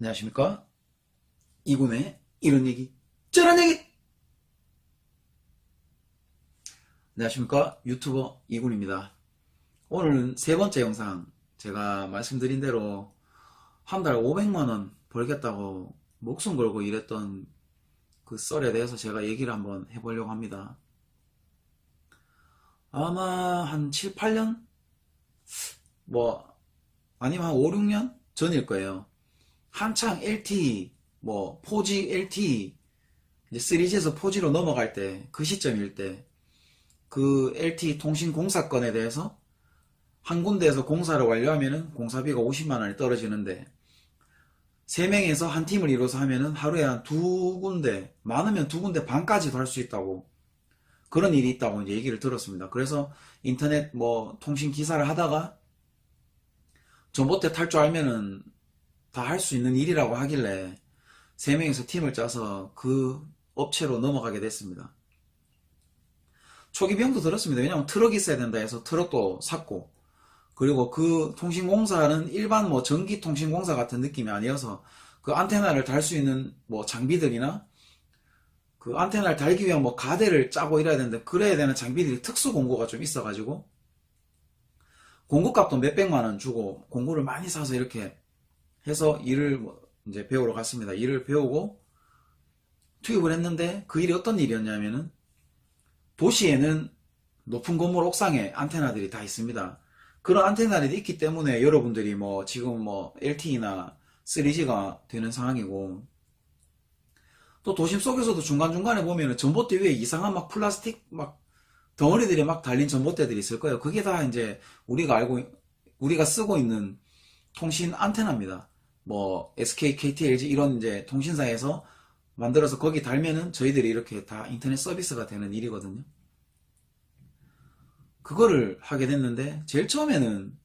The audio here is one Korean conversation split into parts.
안녕하십니까? 이군의 이런 얘기 저런 얘기. 안녕하십니까? 유튜버 이군입니다. 오늘은 세 번째 영상. 제가 말씀드린 대로 한 달 500만원 벌겠다고 목숨 걸고 일했던 그 썰에 대해서 제가 얘기를 한번 해보려고 합니다. 아마 한 7, 8년? 아니면 한 5, 6년 전일 거예요. 한창 LTE, 4G LTE, 이제 3G에서 4G로 넘어갈 때, 그 시점일 때, 그 LTE 통신 공사건에 대해서 한 군데에서 공사를 완료하면은 공사비가 50만원이 떨어지는데, 3명에서 한 팀을 이뤄서 하면은 하루에 한 2군데, 많으면 2군데 반까지도 할 수 있다고, 그런 일이 있다고 이제 얘기를 들었습니다. 그래서 인터넷 통신 기사를 하다가 전봇대 탈 줄 알면은 다 할 수 있는 일이라고 하길래 3명에서 팀을 짜서 그 업체로 넘어가게 됐습니다. 초기 비용도 들었습니다. 왜냐면 트럭이 있어야 된다 해서 트럭도 샀고, 그리고 그 통신공사는 일반 전기통신공사 같은 느낌이 아니어서 그 안테나를 달 수 있는 장비들이나 그 안테나를 달기 위한 가대를 짜고 이래야 되는데, 그래야 되는 장비들이 특수 공구가 좀 있어가지고 공구값도 몇백만원 주고 공구를 많이 사서 이렇게 해서 일을 이제 배우러 갔습니다. 일을 배우고 투입을 했는데, 그 일이 어떤 일이었냐면은, 도시에는 높은 건물 옥상에 안테나들이 다 있습니다. 그런 안테나들이 있기 때문에 여러분들이 지금 LTE나 3G가 되는 상황이고, 또 도심 속에서도 중간중간에 보면은 전봇대 위에 이상한 플라스틱 덩어리들이 달린 전봇대들이 있을 거예요. 그게 다 이제 우리가 쓰고 있는 통신 안테나입니다. SK, KT, LG 이런 이제 통신사에서 만들어서 거기 달면은 저희들이 이렇게 다 인터넷 서비스가 되는 일이거든요. 그거를 하게 됐는데, 제일 처음에는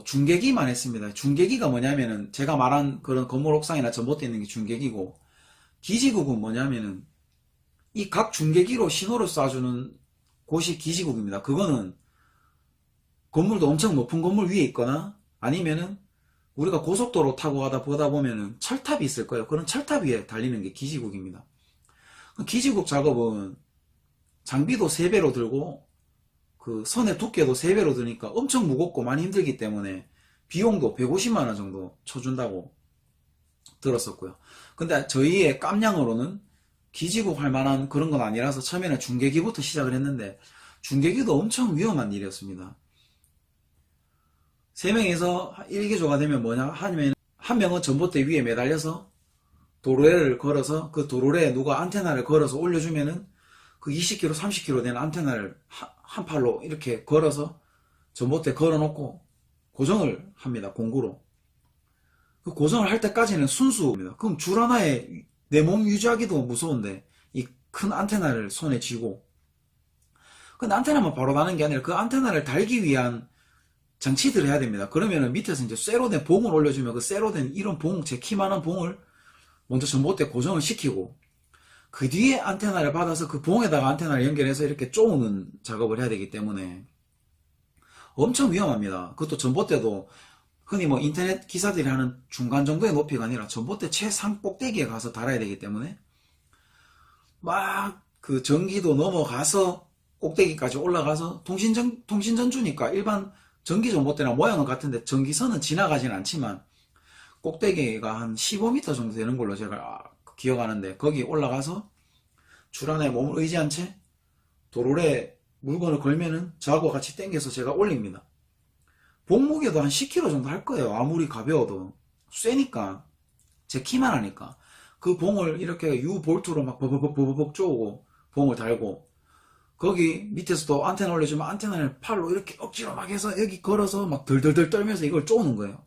중계기만 했습니다. 중계기가 뭐냐면은, 제가 말한 그런 건물 옥상이나 전봇대 있는 게 중계기고, 기지국은 뭐냐면은 이 각 중계기로 신호를 쏴주는 곳이 기지국입니다. 그거는 건물도 엄청 높은 건물 위에 있거나, 아니면은 우리가 고속도로 타고 가다 보다 보면은 철탑이 있을 거예요. 그런 철탑 위에 달리는 게 기지국입니다. 기지국 작업은 장비도 3배로 들고 그 선의 두께도 3배로 드니까 엄청 무겁고 많이 힘들기 때문에 비용도 150만원 정도 쳐준다고 들었었고요. 근데 저희의 깜냥으로는 기지국 할 만한 그런 건 아니라서 처음에는 중계기부터 시작을 했는데, 중계기도 엄청 위험한 일이었습니다. 3명에서 1기조가 되면 뭐냐 하면, 한 명은 전봇대 위에 매달려서 도로래를 걸어서, 그 도로래에 누가 안테나를 걸어서 올려주면은 그 20km, 30km 되는 안테나를 한 팔로 이렇게 걸어서 전봇대 걸어놓고 고정을 합니다. 공구로. 그 고정을 할 때까지는 순수입니다. 그럼 줄 하나에 내 몸 유지하기도 무서운데 이 큰 안테나를 손에 쥐고, 근데 안테나만 바로 다는 게 아니라 그 안테나를 달기 위한 장치들을 해야 됩니다. 그러면은 밑에서 이제 쇠로 된 봉을 올려주면, 그 쇠로 된 이런 봉, 제 키만한 봉을 먼저 전봇대 고정을 시키고, 그 뒤에 안테나를 받아서 그 봉에다가 안테나를 연결해서 이렇게 쪼는 작업을 해야 되기 때문에 엄청 위험합니다. 그것도 전봇대도 흔히 인터넷 기사들이 하는 중간 정도의 높이가 아니라 전봇대 최상 꼭대기에 가서 달아야 되기 때문에 그 전기도 넘어가서 꼭대기까지 올라가서 통신전주니까 일반 전기 전봇대나 모양은 같은데 전기선은 지나가진 않지만 꼭대기가 한 15m 정도 되는 걸로 제가 기억하는데, 거기 올라가서 줄 하나에 몸을 의지한 채 도로에 물건을 걸면은 저하고 같이 당겨서 제가 올립니다. 봉무게도 한 10kg 정도 할 거예요. 아무리 가벼워도. 쇠니까, 제 키만 하니까. 그 봉을 이렇게 유볼트로 버벅버벅 쪼고 봉을 달고, 거기 밑에서도 안테나 올려주면 안테나를 팔로 이렇게 억지로 해서 여기 걸어서 덜덜덜 떨면서 이걸 쪼는 거예요.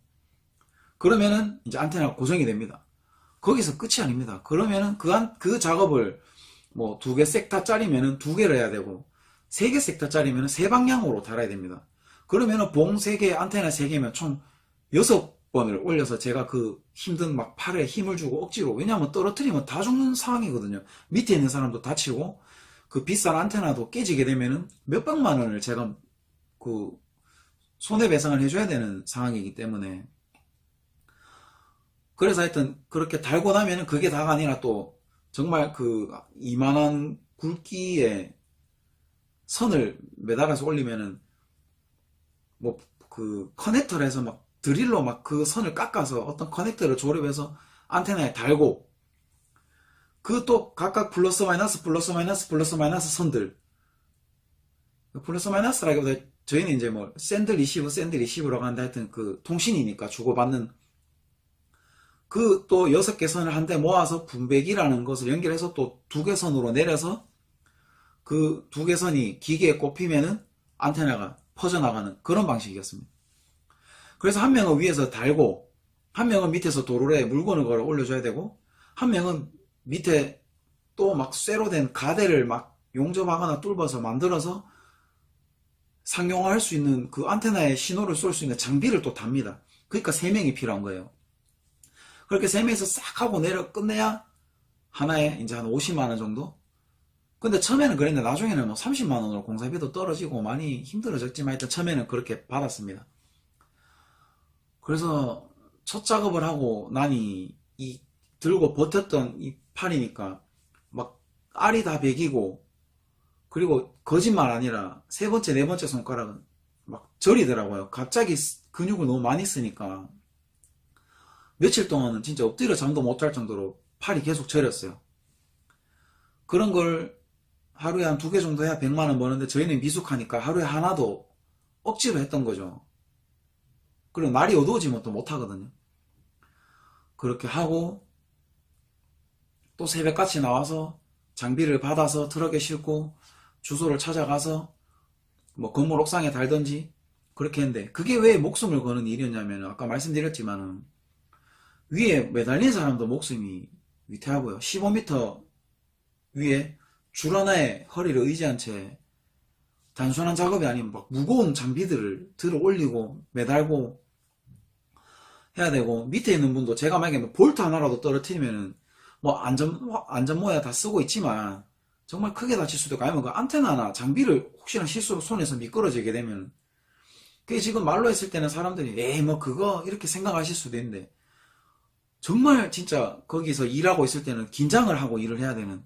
그러면은 이제 안테나가 고정이 됩니다. 거기서 끝이 아닙니다. 그러면은 그 작업을 2개 섹타짜리면은 2개를 해야 되고, 3개 섹타짜리면은 3방향으로 달아야 됩니다. 그러면은 봉 3개, 안테나 3개면 총 6번을 올려서 제가 그 힘든 팔에 힘을 주고 억지로, 왜냐하면 떨어뜨리면 다 죽는 상황이거든요. 밑에 있는 사람도 다치고, 그 비싼 안테나도 깨지게 되면은 몇백만원을 제가 그 손해배상을 해줘야 되는 상황이기 때문에 그래서 하여튼 그렇게 달고 나면은 그게 다가 아니라 또 정말 그 이만한 굵기에 선을 매달아서 올리면은 뭐 그 커넥터를 해서 막 드릴로 막 그 선을 깎아서 어떤 커넥터를 조립해서 안테나에 달고 그 또 각각 플러스 마이너스 플러스 마이너스 플러스 마이너스 선들 플러스 마이너스라기보다 저희는 이제 뭐 샌드 리시브 샌드 리시브라고 하는데 하여튼 그 통신이니까 주고받는 그 또 6개 선을 한데 모아서 분배기라는 것을 연결해서 또 2개 선으로 내려서 그 2개 선이 기계에 꼽히면은 안테나가 퍼져나가는 그런 방식이었습니다. 그래서 한 명은 위에서 달고 한 명은 밑에서 도로에 물건을 걸어 올려줘야 되고 한 명은 밑에 또 막 쇠로 된 가대를 막 용접하거나 뚫어서 만들어서 상용화할 수 있는 그 안테나에 신호를 쏠 수 있는 장비를 또 답니다. 그러니까 3명이 필요한 거예요. 그렇게 3명이서 싹 하고 내려 끝내야 하나에 이제 한 50만 원 정도? 근데 처음에는 그랬는데 나중에는 뭐 30만 원으로 공사비도 떨어지고 많이 힘들어졌지만 하여튼 처음에는 그렇게 받았습니다. 그래서 첫 작업을 하고 나니 이 들고 버텼던 이 팔이니까 막 알이 다 베기고 그리고 거짓말 아니라 세 번째 네 번째 손가락은 막 저리더라고요. 갑자기 근육을 너무 많이 쓰니까 며칠 동안은 진짜 엎드려 잠도 못 잘 정도로 팔이 계속 저렸어요. 그런 걸 하루에 한 2개 정도 해야 100만 원 버는데 저희는 미숙하니까 하루에 하나도 억지로 했던 거죠. 그리고 날이 어두워지면 또 못 하거든요. 그렇게 하고 또 새벽같이 나와서 장비를 받아서 트럭에 싣고 주소를 찾아가서 뭐 건물 옥상에 달던지 그렇게 했는데 그게 왜 목숨을 거는 일이었냐면 아까 말씀드렸지만은 위에 매달린 사람도 목숨이 위태하고요. 15m 위에 줄 하나에 허리를 의지한 채 단순한 작업이 아닌 막 무거운 장비들을 들어 올리고 매달고 해야 되고 밑에 있는 분도 제가 만약에 뭐 볼트 하나라도 떨어뜨리면은 뭐 안전모야 다 쓰고 있지만 정말 크게 다칠 수도 있고 아니면 그 안테나나 장비를 혹시나 실수로 손에서 미끄러지게 되면 그게 지금 말로 했을 때는 사람들이 에이 뭐 그거 이렇게 생각하실 수도 있는데 정말 진짜 거기서 일하고 있을 때는 긴장을 하고 일을 해야 되는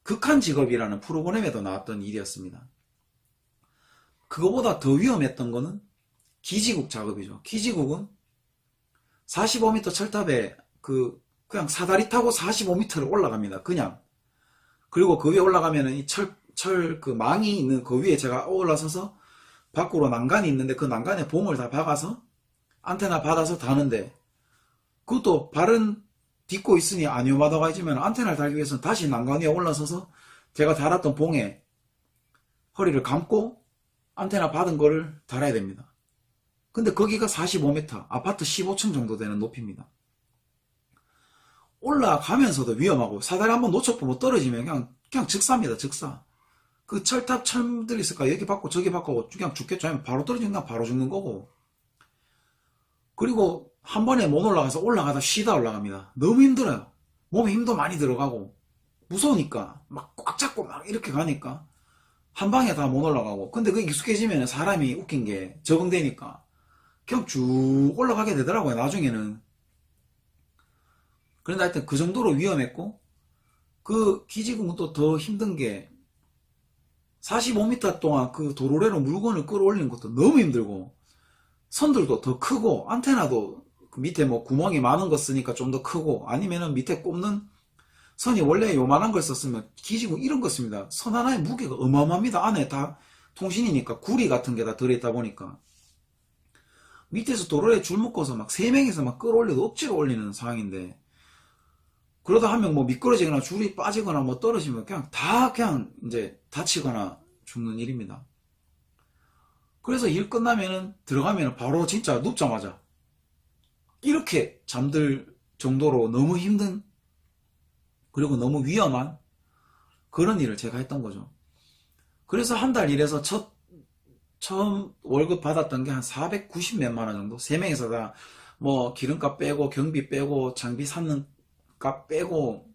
극한 직업이라는 프로그램에도 나왔던 일이었습니다. 그거보다 더 위험했던 거는 기지국 작업이죠. 기지국은 45m 철탑에 그냥 사다리 타고 45m를 올라갑니다. 그냥. 그리고 그 위에 올라가면은 이 그 망이 있는 그 위에 제가 올라서서 밖으로 난간이 있는데 그 난간에 봄을 다 박아서 안테나 받아서 다는데 그것도 발은 딛고 있으니 안 위험하다고 하지만 안테나를 달기 위해서는 다시 난간 위에 올라서서 제가 달았던 봉에 허리를 감고 안테나 받은 거를 달아야 됩니다. 근데 거기가 45m, 아파트 15층 정도 되는 높이입니다. 올라가면서도 위험하고 사다리 한번 놓쳐보면 떨어지면 그냥 즉사입니다. 즉사. 그 철탑 철들 있을까 여기 받고 저기 받고 그냥 죽겠죠. 아니면 바로 떨어지면 바로 죽는 거고. 그리고 한 번에 못 올라가서 올라가다 쉬다 올라갑니다. 너무 힘들어요. 몸에 힘도 많이 들어가고 무서우니까 막 꽉 잡고 막 이렇게 가니까 한 방에 다 못 올라가고. 근데 그게 익숙해지면 사람이 웃긴 게 적응되니까 그냥 쭉 올라가게 되더라고요. 나중에는. 그런데 하여튼 그 정도로 위험했고 그 기지국은 또 더 힘든 게 45m 동안 그 도로래로 물건을 끌어올리는 것도 너무 힘들고 선들도 더 크고 안테나도 그 밑에 뭐 구멍이 많은 거 쓰니까 좀 더 크고 아니면은 밑에 꼽는 선이 원래 요만한 걸 썼으면 기지국 이런 거 씁니다. 선 하나의 무게가 어마어마합니다. 안에 다 통신이니까 구리 같은 게 다 들어있다 보니까 밑에서 도로에 줄 묶어서 막 3명이서 막 끌어올려도 억지로 올리는 상황인데 그러다 한 명 뭐 미끄러지거나 줄이 빠지거나 뭐 떨어지면 그냥 이제 다치거나 죽는 일입니다. 그래서 일 끝나면은 들어가면은 바로 진짜 눕자마자 이렇게 잠들 정도로 너무 힘든 그리고 너무 위험한 그런 일을 제가 했던 거죠. 그래서 한 달 일해서 처음 월급 받았던 게 한 490 몇만 원 정도? 3명이서 다 뭐 기름값 빼고 경비 빼고 장비 샀는 값 빼고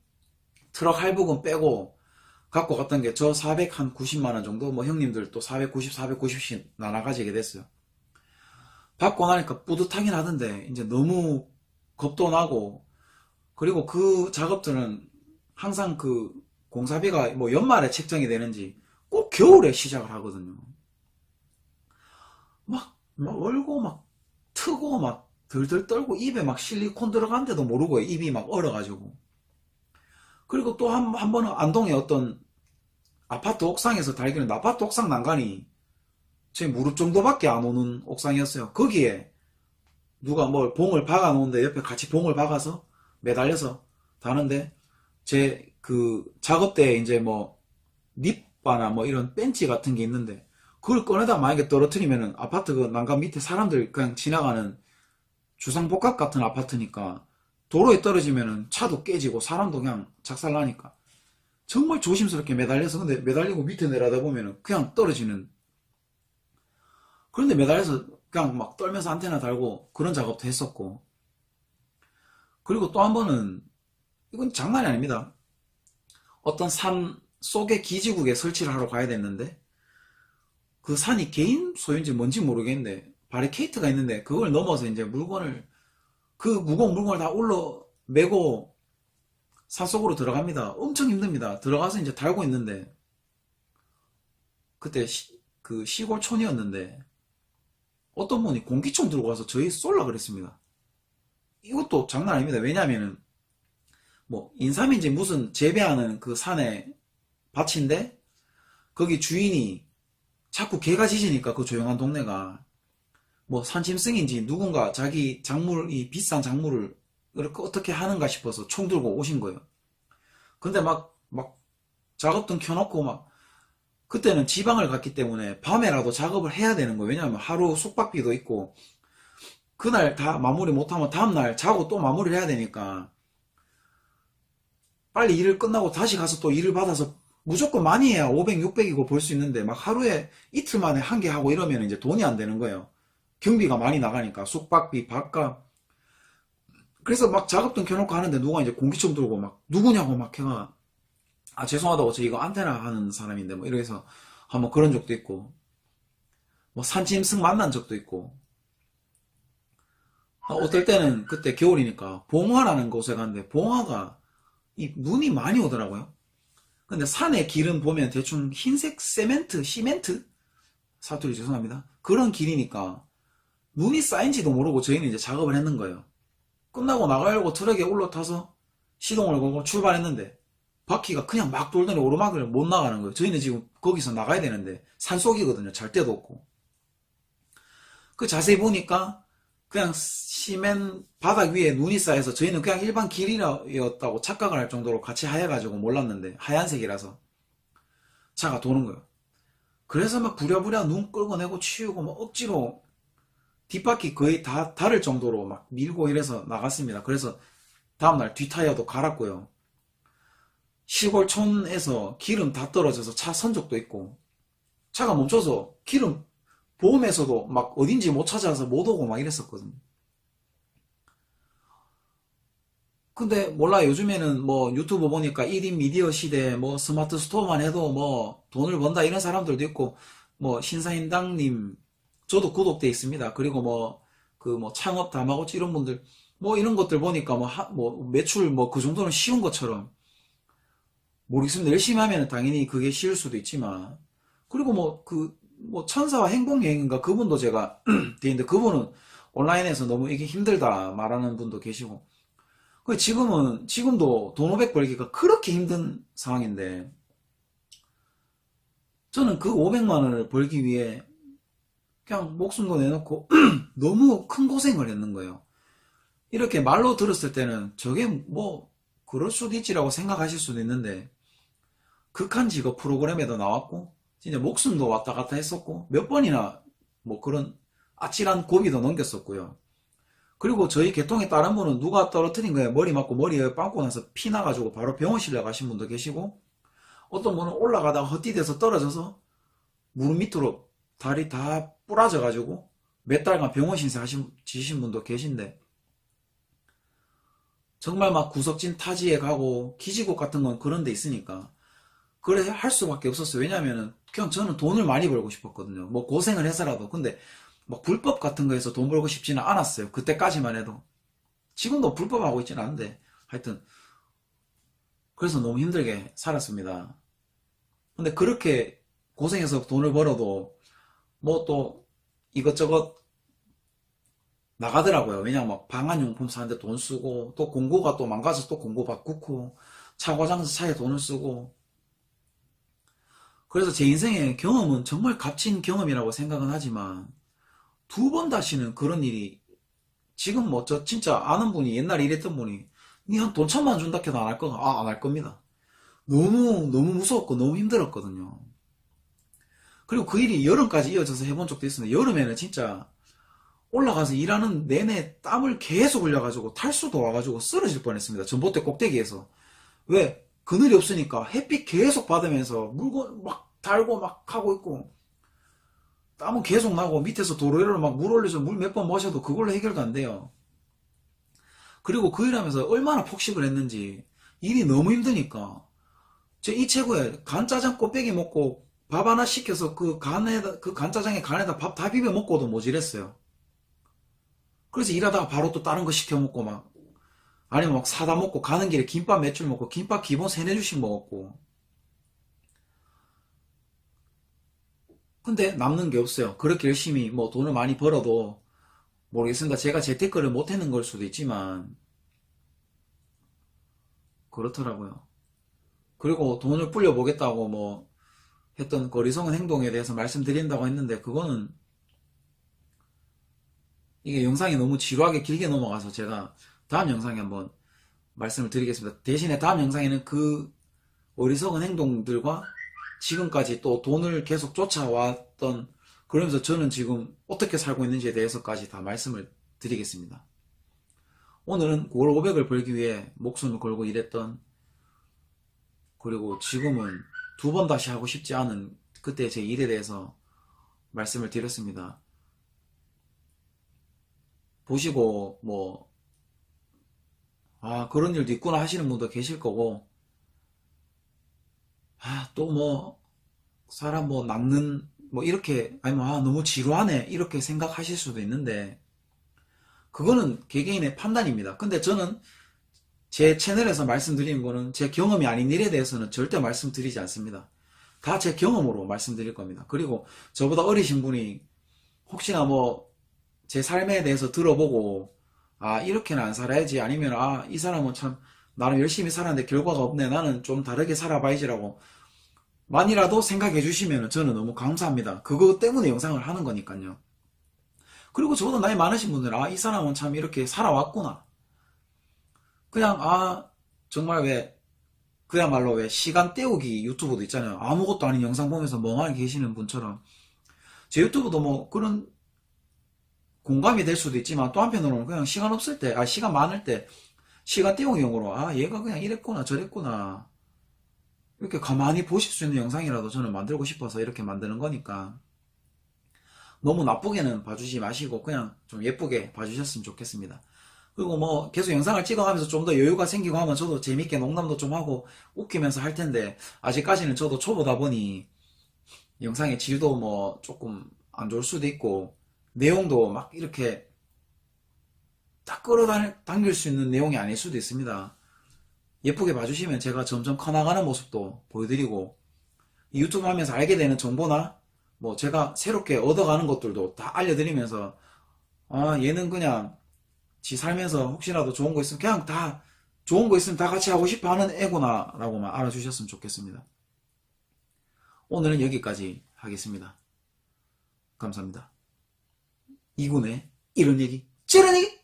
트럭 할부금 빼고 갖고 갔던 게 저 490만 원 정도 뭐 형님들 또 490, 490씩 나눠 가지게 됐어요. 받고 나니까 뿌듯하긴 하던데 이제 너무 겁도 나고 그리고 그 작업들은 항상 그 공사비가 뭐 연말에 책정이 되는지 꼭 겨울에 시작을 하거든요. 막 얼고 막 트고 막 들들 떨고 입에 막 실리콘 들어간데도 모르고 입이 막 얼어가지고. 그리고 또 한 번은 안동에 어떤 아파트 옥상에서 달기는 아파트 옥상 난간이 제 무릎 정도밖에 안 오는 옥상이었어요. 거기에 누가 뭘 봉을 박아 놓은데 옆에 같이 봉을 박아서 매달려서 다는데 제 그 작업대에 이제 뭐 립바나 뭐 이런 벤치 같은 게 있는데 그걸 꺼내다 만약에 떨어뜨리면은 아파트 그 난간 밑에 사람들 그냥 지나가는 주상복합 같은 아파트니까 도로에 떨어지면은 차도 깨지고 사람도 그냥 작살나니까 정말 조심스럽게 매달려서 근데 매달리고 밑에 내려다보면은 그냥 떨어지는. 그런데 매달려서 그냥 막 떨면서 안테나 달고 그런 작업도 했었고. 그리고 또 한 번은 이건 장난이 아닙니다. 어떤 산 속의 기지국에 설치를 하러 가야 됐는데 그 산이 개인 소유인지 뭔지 모르겠는데 바리케이트가 있는데 그걸 넘어서 이제 물건을 그 무거운 물건을 다 올려 메고 산속으로 들어갑니다. 엄청 힘듭니다. 들어가서 이제 달고 있는데 그때 그 시골촌이었는데 어떤 분이 공기총 들고 와서 저희 쏠라 그랬습니다. 이것도 장난 아닙니다. 왜냐하면은 뭐 인삼인지 무슨 재배하는 그 산에 밭인데 거기 주인이 자꾸 개가 짖으니까 그 조용한 동네가 뭐 산짐승인지 누군가 자기 작물 이 비싼 작물을 이렇게 어떻게 하는가 싶어서 총 들고 오신 거예요. 근데 막 작업등 켜놓고 막 그때는 지방을 갔기 때문에 밤에라도 작업을 해야 되는 거예요. 왜냐하면 하루 숙박비도 있고 그날 다 마무리 못하면 다음날 자고 또 마무리를 해야 되니까 빨리 일을 끝나고 다시 가서 또 일을 받아서 무조건 많이 해야 500, 600이고 볼 수 있는데 막 하루에 이틀 만에 한 개 하고 이러면 이제 돈이 안 되는 거예요. 경비가 많이 나가니까 숙박비, 밥값. 그래서 막 작업등 켜놓고 하는데 누가 이제 공기총 들고 막 누구냐고 막 해가 아 죄송하다고 저 이거 안테나 하는 사람인데 뭐 이래서 한번 그런 적도 있고 뭐 산짐승 만난 적도 있고 어떨 때는 그때 겨울이니까 봉화라는 곳에 갔는데 봉화가 이 눈이 많이 오더라고요. 근데 산의 길은 보면 대충 흰색 세멘트, 시멘트? 사투리 죄송합니다. 그런 길이니까 눈이 쌓인지도 모르고 저희는 이제 작업을 했는 거예요. 끝나고 나가려고 트럭에 올라타서 시동을 걸고 출발했는데 바퀴가 그냥 막 돌더니 오르막을 못 나가는 거예요. 저희는 지금 거기서 나가야 되는데 산속이거든요. 잘 데도 없고. 그 자세히 보니까 그냥 시멘 바닥 위에 눈이 쌓여서 저희는 그냥 일반 길이었다고 착각을 할 정도로 같이 하얘가지고 몰랐는데 하얀색이라서 차가 도는 거예요. 그래서 막 부랴부랴 눈 끌고 내고 치우고 막 억지로 뒷바퀴 거의 다 닳을 정도로 막 밀고 이래서 나갔습니다. 그래서 다음날 뒷타이어도 갈았고요. 시골촌에서 기름 다 떨어져서 차 선 적도 있고 차가 멈춰서 기름 보험에서도 막 어딘지 못 찾아서 못 오고 막 이랬었거든요. 근데 몰라 요즘에는 뭐 유튜브 보니까 1인 미디어 시대 뭐 스마트 스토어만 해도 뭐 돈을 번다 이런 사람들도 있고 뭐 신사임당님 저도 구독돼 있습니다. 그리고 뭐 그 뭐 창업 다마고치 이런 분들 뭐 이런 것들 보니까 뭐 매출 뭐 그 정도는 쉬운 것처럼 모르겠습니다. 열심히 하면 당연히 그게 쉬울 수도 있지만 그리고 뭐 천사와 행복여행인가 그분도 제가 되는데 그분은 온라인에서 너무 이게 힘들다 말하는 분도 계시고 지금도 돈 500 벌기가 그렇게 힘든 상황인데 저는 그 500만 원을 벌기 위해 그냥 목숨도 내놓고 너무 큰 고생을 했는 거예요. 이렇게 말로 들었을 때는 저게 뭐 그럴 수도 있지라고 생각하실 수도 있는데 극한 직업 프로그램에도 나왔고 진짜 목숨도 왔다 갔다 했었고 몇 번이나 뭐 그런 아찔한 고비도 넘겼었고요. 그리고 저희 계통의 다른 분은 누가 떨어뜨린 거에 머리 맞고 머리에 빵꾸 나서 피 나가지고 바로 병원실에 가신 분도 계시고 어떤 분은 올라가다가 헛디뎌서 떨어져서 무릎 밑으로 다리 다 부러져 가지고 몇 달간 병원 신세하신 분도 계신데 정말 막 구석진 타지에 가고 기지국 같은 건 그런 데 있으니까 그래 할 수밖에 없었어요. 왜냐면은 그냥 저는 돈을 많이 벌고 싶었거든요. 뭐 고생을 해서라도. 근데 막 불법 같은 거에서 돈 벌고 싶지는 않았어요. 그때까지만 해도. 지금도 불법하고 있지는 않은데 하여튼 그래서 너무 힘들게 살았습니다. 근데 그렇게 고생해서 돈을 벌어도 뭐 또 이것저것 나가더라고요. 왜냐면 막 방한용품 사는데 돈 쓰고 또 공구가 또 망가져서 또 공구 바꾸고 차고장서 차에 돈을 쓰고 그래서 제 인생의 경험은 정말 값진 경험이라고 생각은 하지만 두 번 다시는 그런 일이 지금 뭐 저 진짜 아는 분이 옛날에 일했던 분이 니 한 돈 1,000만 원 준다 해도 안 할 거? 안 할 겁니다. 너무 무서웠고 너무 힘들었거든요. 그리고 그 일이 여름까지 이어져서 해본 적도 있었는데 여름에는 진짜 올라가서 일하는 내내 땀을 계속 흘려가지고 탈수도 와가지고 쓰러질 뻔했습니다. 전봇대 꼭대기에서. 왜? 그늘이 없으니까 햇빛 계속 받으면서 물건 막 달고 막 하고 있고 땀은 계속 나고 밑에서 도로에를 막 물 올려서 물 몇 번 마셔도 그걸로 해결도 안 돼요. 그리고 그 일하면서 얼마나 폭식을 했는지 일이 너무 힘드니까 제 이 최고에 간짜장 꼬빼기 먹고 밥 하나 시켜서 그 간짜장에 간에다 밥 다 비벼 먹고도 모질했어요. 그래서 일하다가 바로 또 다른 거 시켜 먹고 막 아니면 막 사다 먹고 가는 길에 김밥 몇 줄 먹고 김밥 기본 3-4줄씩 먹었고 근데 남는 게 없어요. 그렇게 열심히 뭐 돈을 많이 벌어도 모르겠습니다. 제가 재테크를 못하는 걸 수도 있지만 그렇더라고요. 그리고 돈을 불려보겠다고 뭐 했던 그 어리석은 행동에 대해서 말씀드린다고 했는데 그거는 이게 영상이 너무 지루하게 길게 넘어가서 제가 다음 영상에 한번 말씀을 드리겠습니다. 대신에 다음 영상에는 그 어리석은 행동들과 지금까지 또 돈을 계속 쫓아왔던 그러면서 저는 지금 어떻게 살고 있는지에 대해서까지 다 말씀을 드리겠습니다. 오늘은 월 500을 벌기 위해 목숨을 걸고 일했던 그리고 지금은 두 번 다시 하고 싶지 않은 그때 제 일에 대해서 말씀을 드렸습니다. 보시고 뭐 그런 일도 있구나 하시는 분도 계실 거고 또 뭐 사람 뭐 낚는 뭐 이렇게 아니면 너무 지루하네 이렇게 생각하실 수도 있는데 그거는 개개인의 판단입니다. 근데 저는 제 채널에서 말씀드리는 거는 제 경험이 아닌 일에 대해서는 절대 말씀드리지 않습니다. 다 제 경험으로 말씀드릴 겁니다. 그리고 저보다 어리신 분이 혹시나 뭐 제 삶에 대해서 들어보고 이렇게는 안 살아야지 아니면 이 사람은 참 나름 열심히 살았는데 결과가 없네 나는 좀 다르게 살아봐야지라고 만이라도 생각해 주시면 저는 너무 감사합니다. 그거 때문에 영상을 하는 거니까요. 그리고 저보다 나이 많으신 분들은 이 사람은 참 이렇게 살아왔구나. 그냥 정말 왜 그야말로 왜 시간 때우기 유튜브도 있잖아요. 아무것도 아닌 영상 보면서 멍하게 계시는 분처럼 제 유튜브도 뭐 그런 공감이 될 수도 있지만 또 한편으로는 그냥 시간 없을 때 시간 많을 때 시간 때우기용으로 얘가 그냥 이랬구나 저랬구나 이렇게 가만히 보실 수 있는 영상이라도 저는 만들고 싶어서 이렇게 만드는 거니까 너무 나쁘게는 봐주지 마시고 그냥 좀 예쁘게 봐주셨으면 좋겠습니다. 그리고 뭐 계속 영상을 찍어가면서 좀 더 여유가 생기고 하면 저도 재밌게 농담도 좀 하고 웃기면서 할 텐데 아직까지는 저도 초보다 보니 영상의 질도 뭐 조금 안 좋을 수도 있고 내용도 막 이렇게 딱 끌어당길 수 있는 내용이 아닐 수도 있습니다. 예쁘게 봐주시면 제가 점점 커나가는 모습도 보여드리고 유튜브 하면서 알게 되는 정보나 뭐 제가 새롭게 얻어가는 것들도 다 알려드리면서 얘는 그냥 지 살면서 혹시라도 좋은 거 있으면 그냥 다 좋은 거 있으면 다 같이 하고 싶어 하는 애구나 라고만 알아주셨으면 좋겠습니다. 오늘은 여기까지 하겠습니다. 감사합니다. 이군의 이런 얘기 저런 얘기